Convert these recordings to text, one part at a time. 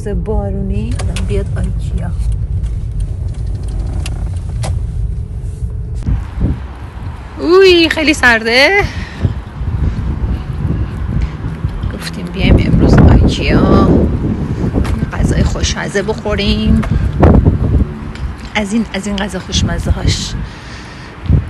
روز بارونی آدم بیاد آیکیا. اوی خیلی سرده. گفتیم بیایم امروز آیکیا غذای خوشمزه بخوریم. از این غذا خوشمزه هاش.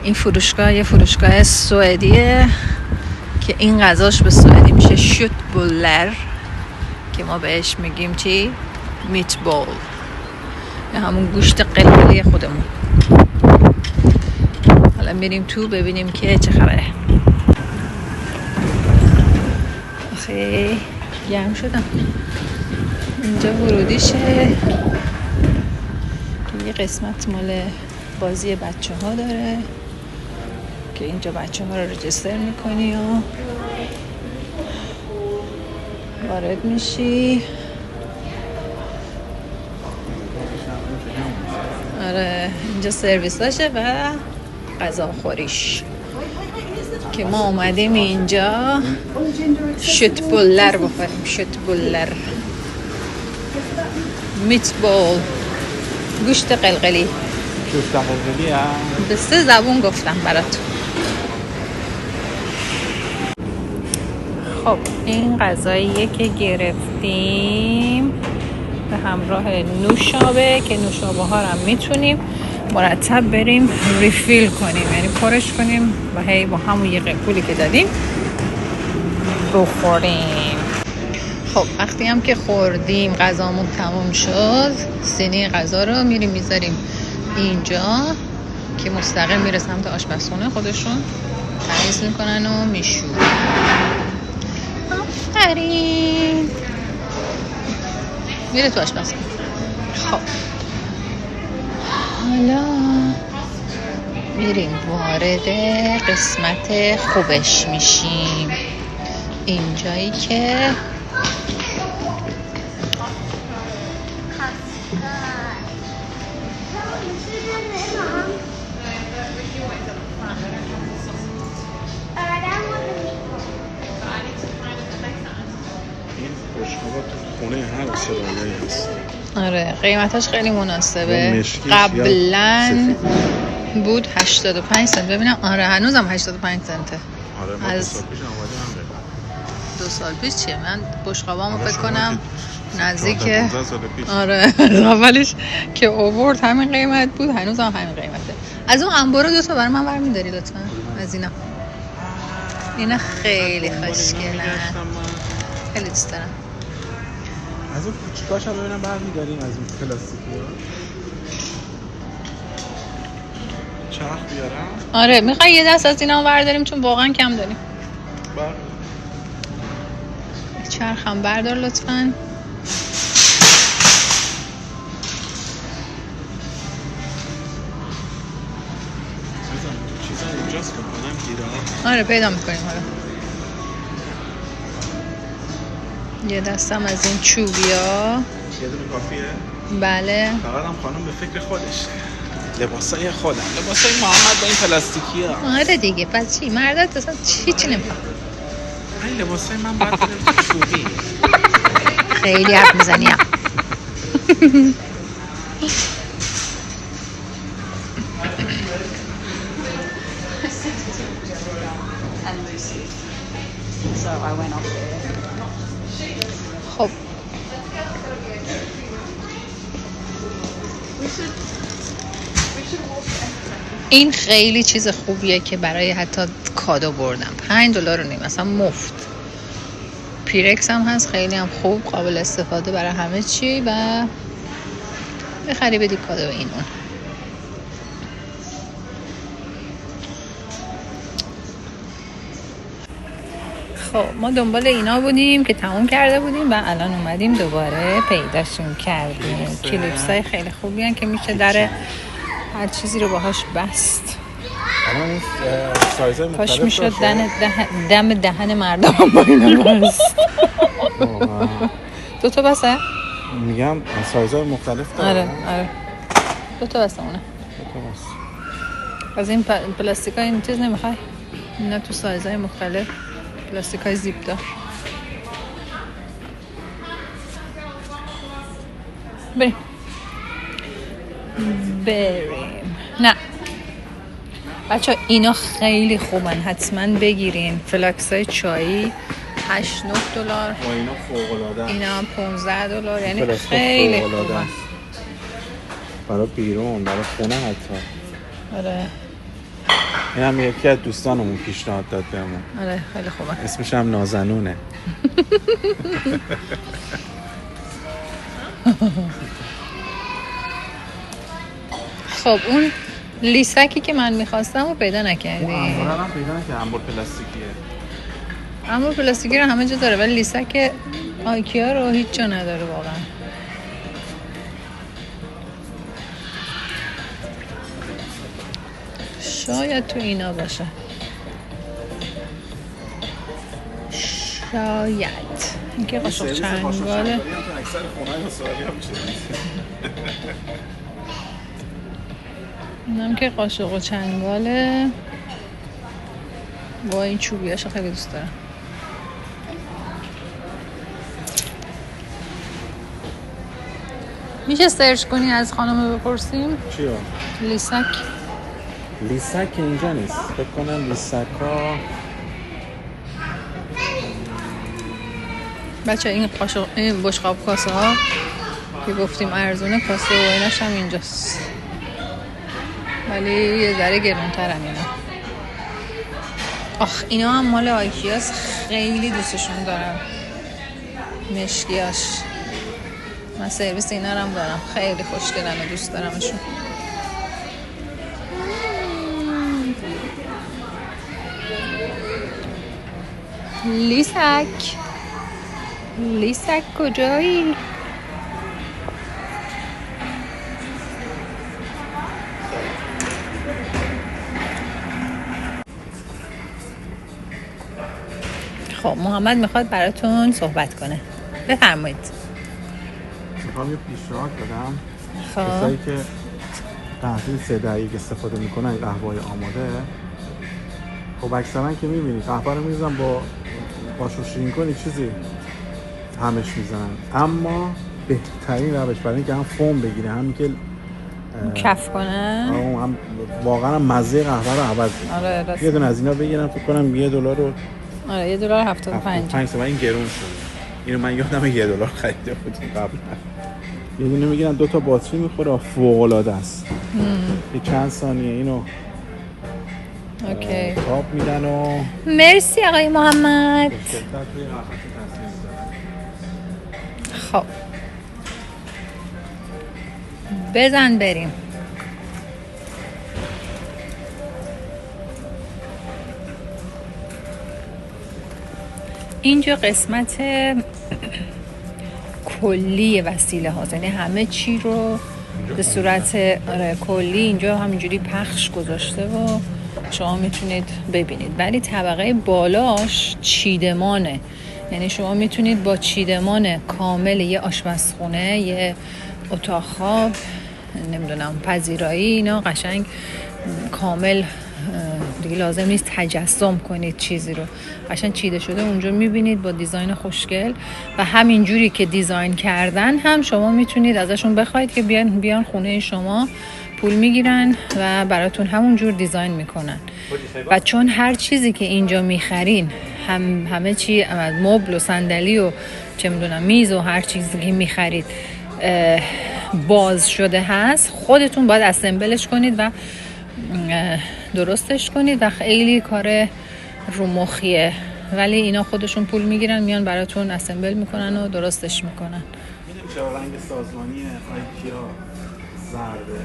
این فروشگاه یه فروشگاه سوئدیه که این غذاش به سوئدی میشه شوتبولر که ما بهش میگیم چی؟ میت بول، یا همون گوشت قلقلی خودمون. حالا میریم تو ببینیم که چه خبره. آخه گرم شدم. اینجا ورودیشه که یه قسمت مال بازی بچه ها داره که اینجا بچه ها رو رجیستر میکنی و وارد میشی. آره اینجا سرویس هاشه و غذا خوریش که ما اومدیم اینجا شوتبولر بخوریم. شوتبولر میت بول، گوشت قلقلی. گوشت قلقلی به 3 زبون گفتم برات. خب این غذاییه که گرفتیم به همراه نوشابه که نوشابه ها رو هم میتونیم مرتب بریم ریفیل کنیم، یعنی پرش کنیم و هی با همون یه پولی که دادیم بخوریم. خب وقتی هم که خوردیم غذامون تموم شد، سینی غذا رو میریم میذاریم اینجا که مستقیم میره سمت آشپزخونه. خودشون تمیز میکنن و میشورن. آفرین میره تو آشپزخونه. خب حالا میریم وارد قسمت خوبش میشیم. اینجایی که خونه هر سرایی هست. آره قیمتش خیلی مناسبه. قبلا بود 85 سنت. ببینم آره هنوزم 85 سنته. آره ما از 2 سال پیش اومدیم. 2 سال پیش چیه؟ من بشقابامو فکر کنم نزدیک 15 سال پیش. آره اولش که اوورد همین قیمت بود، هنوزم همین قیمته. از اون انبارو 2 تا برای من برمی‌داری لطفا؟ از اینا خیلی خوشگلن. خیلی دوست دارم. از اون کوچیکاش هم ببینم برمی‌داریم، از اون پلاستیکی‌ها. چرخ بیارم؟ آره میخوای یه دست از اینا برداریم چون واقعا کم داریم. چرخ هم بردار لطفاً. چیزا اینجاست که آدم گیره. آره پیدا میکنیم. حالا یه دستم از این چوبیا. یه دونه کافیه؟ بله. فقط هم خانم به فکر خودشه. لباسای خودم، لباسای محمد با این پلاستیکی ها. آره دیگه پس چی؟ مردات اصلا هیچی نمیخواد. این لباسای من باید بدم تو چوبی. خیلی حرف میزنی. خب این خیلی چیز خوبیه که برای حتی کادو بردم. $5 مثلا مفت. پیرکس هم هست، خیلی هم خوب، قابل استفاده برای همه چی و بخری بدی کادو به این اون. خب ما دنبال اینا بودیم که تموم کرده بودیم و الان اومدیم دوباره پیداشون کردیم. کلیپسای خیلی خوبی هن که میشه در هر چیزی رو باهاش بست. الان این سایزهای مختلف کاش میشد دم دهن مردم با اینا بست. 2 تا بسه؟ میگم سایزهای مختلف داره. آره 2 تا بسه اونه. 2 تا بس. از این پلاستیکای این چیز نمیخوای؟ اینا تو سایزهای مختلف پلاستیکای زیپ دار. بریم. نه بچه اینا خیلی خوبن، حتما بگیرین. فلاکس های چایی 8-9 دلار، و اینا فوق‌العاده. اینا $15، یعنی خیلی خوبن برای بیرون، برای خونه حتی. آره این هم یکی از دوستانمون پیشنهاد داد بهمون. آره خیلی خوبه. اسمش هم نازنونه. خب اون لیسکی که من میخواستم رو پیدا نکردی؟ اون انبار هم پیدا نکردم. انبار پلاستیکیه. انبار پلاستیکی رو همه جا داره، ولی لیسک آیکیا رو هیچ جا نداره واقعا. شاید تو اینا باشه، شاید. اینکه قاشق چنگاله. اینم که قاشق و چنگاله با این چوبیاشو خیلی دوست دارم. میشه سرچ کنی از خانم بپرسیم؟ چیو؟ لیسک. لیسک اینجا نیست. فکر کنم لیسک ها بچه این قاشق، این بشقاب کاسه ها که گفتیم ارزونه، کاسه و ایناش هم اینجاست، ولی یه ذره گرون‌ترن اینا. آخ اینا هم مال آیکیاس، خیلی دوستشون دارم، مشکیاش. من سرویس اینا رو هم دارم، خیلی خوشگلن و دوست دارمشون. لیسک کجایی؟ خب محمد میخواد براتون صحبت کنه، بفرمایید. میخوام یه پیشنهاد بدم. خب کسایی که تحصیل 3 دقیقه استفاده میکنن قهوه آماده، خب اکثرا که میبینی قهوه رو میزنن با قاشق شیرین کنی چیزی همش میزنن، اما بهترین روش برای اینکه هم فوم بگیره، هم که کف کنه، هم واقعا مزه قهوه رو عوض کنه. آره راست. یه دونه از اینا بگیرم، فکر کنم $1 رو آره $1.75 و این گرون شد. اینو من یادم $1 خریده بودم قبلا. یه دونه میگیرن 2 تا باتری میخوره، فوق العاده است. یه چند ثانیه اینو اوکی. تاپ میدن و مرسی آقای محمد. خب بزن بریم. اینجا قسمت کلی وسیله ها، یعنی همه چی رو به صورت کلی اینجا همینجوری پخش گذاشته و شما میتونید ببینید. ولی طبقه بالاش چیدمانه، یعنی شما میتونید با چیدمان کامل یه آشپزخونه، یه اتاق خواب، نمیدونم پذیرایی، اینا قشنگ کامل دیگه لازم نیست تجسم کنید چیزی رو، قشنگ چیده شده اونجا میبینید با دیزاین خوشگل. و همین جوری که دیزاین کردن هم شما میتونید ازشون بخواید که بیان خونه شما، پول میگیرن و براتون همون جور دیزاین میکنن. و چون هر چیزی که اینجا میخرین همه چی، مبل و صندلی و چه میدونم میز و هر چیزی که میخرید باز شده هست، خودتون باید اسمبلش کنید و درستش کنید و خیلی کار رو مخیه. ولی اینا خودشون پول میگیرن، میان براتون اسمبل میکنن و درستش میکنن. میدونی چرا رنگ سازمانی آیکیا زرده؟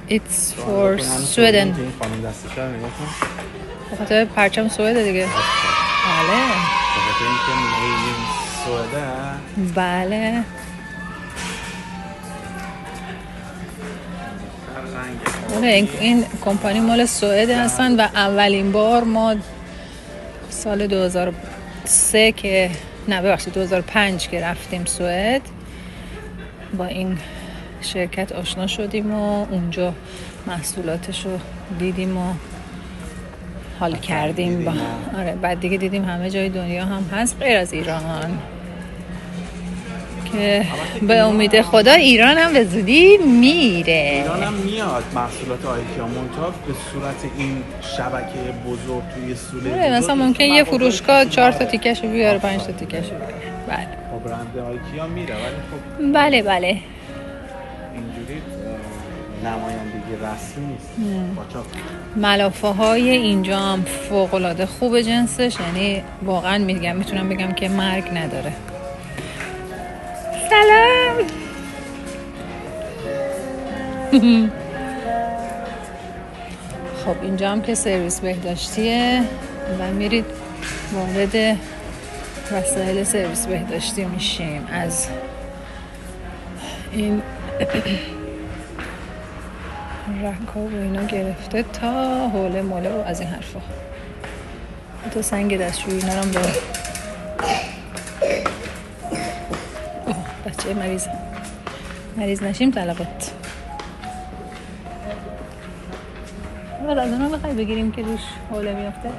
It's for Sweden. خانم دستش رو نگاه کن. بخاطر پرچم سوئد دیگه. بله. بخاطر اینکه میگیم سوئد. بله. این کمپانی مال سوئد هستن و اولین بار ما سال 2003 که 2005 که رفتیم سوئد با این شرکت آشنا شدیم و اونجا محصولاتش رو دیدیم و حال کردیم با. آره بعد دیگه دیدیم همه جای دنیا هم هست غیر از ایران که به امید خدا ایران هم به زودی میره. ایران هم میاد محصولات آیکیا، منتها به صورت این شبکه بزرگ توی سوله بزرگ. مثلا ممکن یه فروشگاه 4 تا تیکشو بیاره، 5 تا تیکشو بیاره. بله. با برند آیکیا میره، ولی خب بله اینجوری نمایندگی رسمی نیست. ملافه های اینجا هم فوق العاده خوبه جنسش، یعنی واقعا میتونم بگم که مرگ نداره. سلام. خب اینجا هم که سرویس بهداشتیه و میرید وارد وسایل سرویس بهداشتی میشیم. از این رکاب و اینا گرفته تا حوله موله و از این حرفا، تا سنگ دستشویی اینا هم داره. بچه مریض نشیم طلبات. بعد از اونها بخوای بگیریم که روش حوله میافته.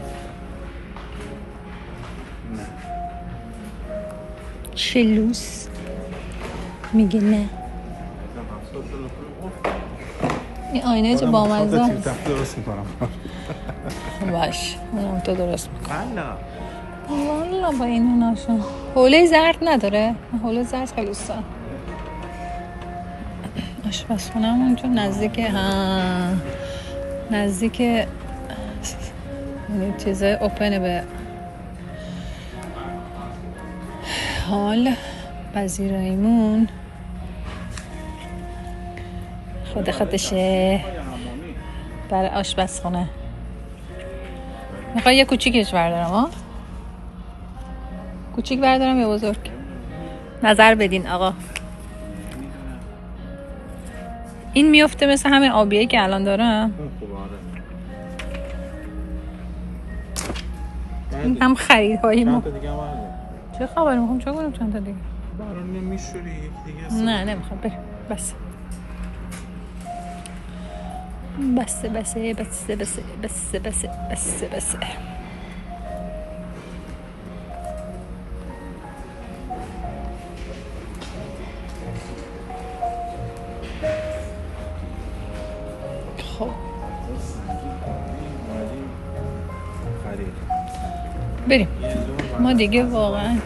چه لوس میگه نه. این آینه چه بامزه است. درست میکنم. باش اونم تو درست میکنم. والا با این ناشون حوله زرد نداره. حوله زرد خیلی دوست دارم. آشپزخونه‌مون اونجا نزدیک یعنی چیزای اوپنه به حال. پذیراییمون خودشه برای آشپزخونه. میخوای یه کوچیکش بردارم ها؟ کوچیک بردارم یا بزرگ؟ نظر بدین آقا. این میفته مثل همه آبیایی که الان دارم. این هم خریدهای ما. چه خبری میخوام چه کنم چند تا دیگه؟ برای نمیشوری یک دیگه. نه نمیخوام بریم. بس خب بریم. ما دیگه واقعا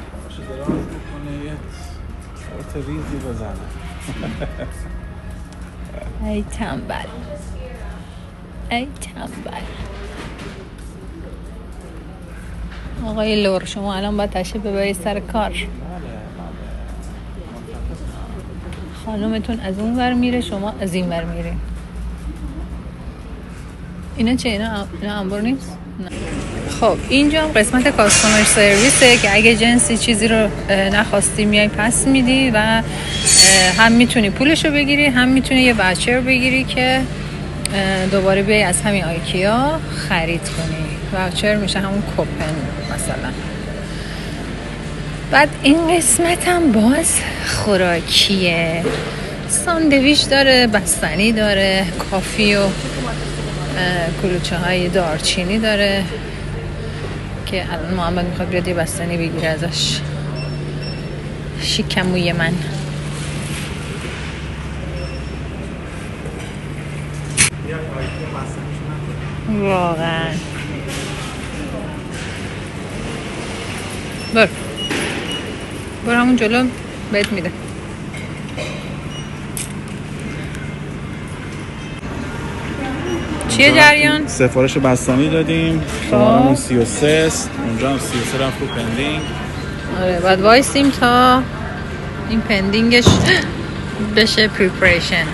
ریزی بزنه. ای تنبل. آقای لور شما الان باید تشریف ببرید سر کار. خانومتون از اون ور میره، شما از این ور میرین. اینا چه؟ اینا انبار نیست؟ نه. خب اینجا هم قسمت کاستومر سرویسه که اگه جنسی چیزی رو نخواستی میای پس میدی و هم میتونی پولشو بگیری، هم میتونی یه واچر بگیری که دوباره بیای از همین آیکیا خرید کنی. واچر میشه همون کوپن مثلا. بعد این قسمت هم باز خوراکیه. ساندویچ داره، بستنی داره، کافی و کلوچه های دارچینی داره که الان محمد میخواد بیاد یه بستنی بگیره ازش. شیکموی من. واقعا برو همون جلو بهت میده. چیه جریان؟ سفارش بستنی دادیم. شمارمون 33 است. اونجا هم 33 رفت رو پندینگ. آره بعد وایسیم تا این پندینگش بشه پریپریشن.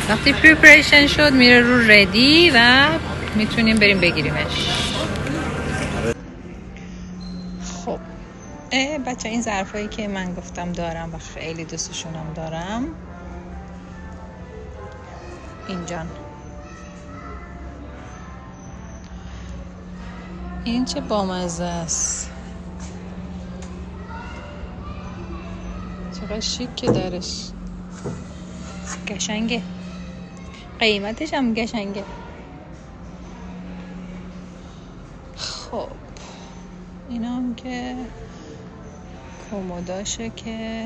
وقتی پریپریشن شد میره رو ردی و میتونیم بریم بگیریمش. خب بچه این ظرفایی که من گفتم دارم و خیلی دوستشونم دارم اینجان. این چه بامزه است. چقدر شیک که درش. قشنگه. قیمتش هم قشنگه. خب اینا هم که کموداشه که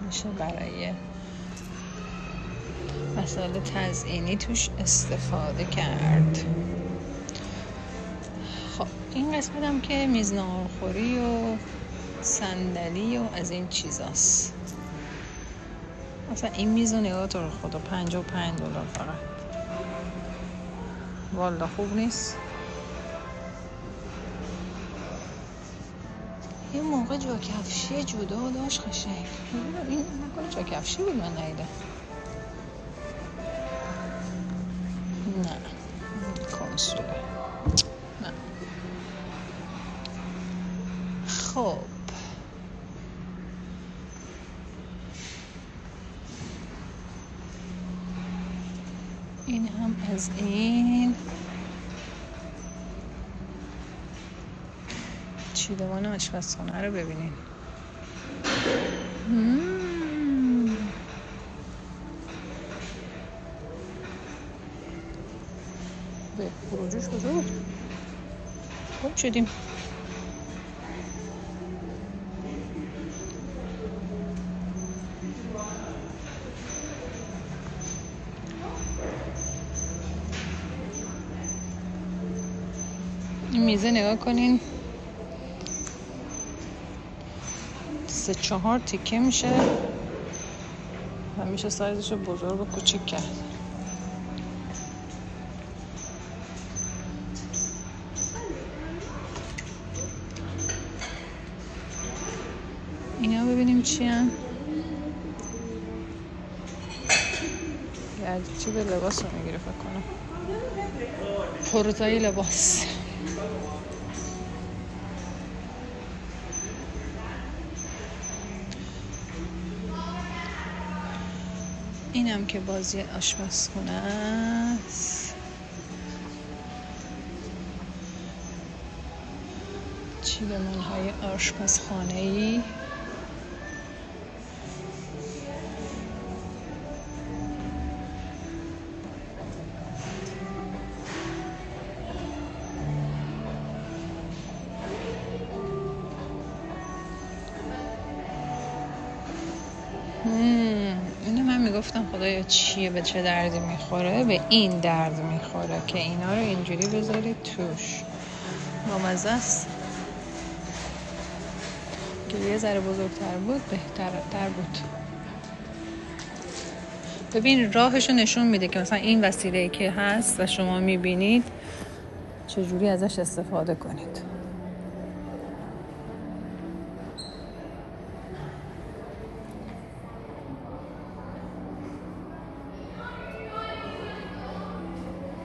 میشه برای مسائل تزیینی توش استفاده کرد. خب این قسمت هم که میز ناهارخوری و صندلی و از این چیزاست. مثلا این میز رو نگاه تو رو خدا $55 فقط. والا خوب نیست. یه موقع جا کفشی جدا داشت قشنگ. این نکنه جا کفشی بود من ندیدم. نه کنسوله. نه. خب این هم از این چیدمان آشپزخانه رو ببینین. به خروجش کجا بود؟ گم شدیم. این میزه نگاه کنین 3-4 تیکه میشه و میشه سایزشو بزرگ و کوچیک کرد. اینا ببینیم چی هم. یعنی چی به لباس رو میگیره فکر کنم. پروتای لباس. اینم که بازی آشپزخونه است. چیدمان‌های آشپزخانه‌ای. اینو من میگفتم خدایا چیه، به چه دردی میخوره. به این درد میخوره که اینا رو اینجوری بذارید توش. بامزه است. که یه ذره بزرگتر بود بهتر بود. ببین راهشو نشون میده که مثلا این وسیله‌ای که هست و شما میبینید چجوری ازش استفاده کنید.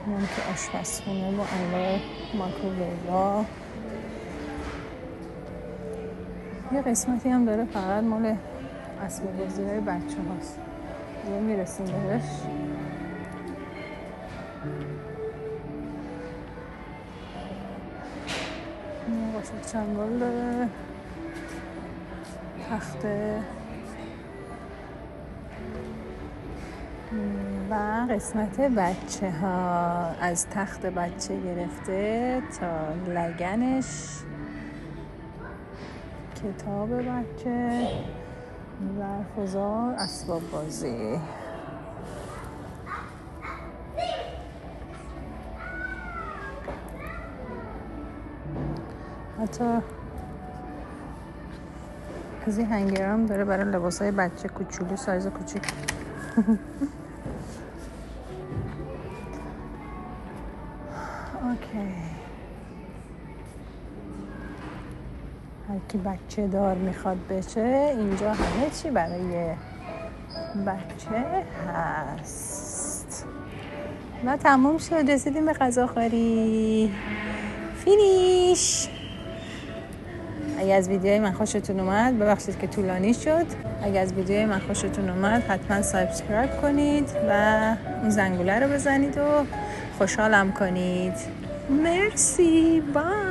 این که آشپزخونه با انواع مایکروویو. یه قسمتی هم داره فقط مال اسباب بازی‌های بچه هاست. دیگه میرسیم بهش. این قاشق چنگال داره. تخته و قسمت بچه ها، از تخت بچه گرفته تا لگنش، کتاب بچه، ظرف‌وزار، اسباب بازی. حتی از این هنگر هم داره برای لباسای بچه کوچولو، سایز کوچیک. اوکی. هر کی بچه دار میخواد بشه اینجا همه چی برای بچه هست. و تموم شد. رسیدیم به غذاخوری. فینیش. اگه از ویدیوی من خوشتون اومد، ببخشید که طولانی شد، اگه از ویدیوی من خوشتون اومد حتما سابسکرایب کنید و اون زنگوله رو بزنید و خوشحالم کنید. مرسی. بای.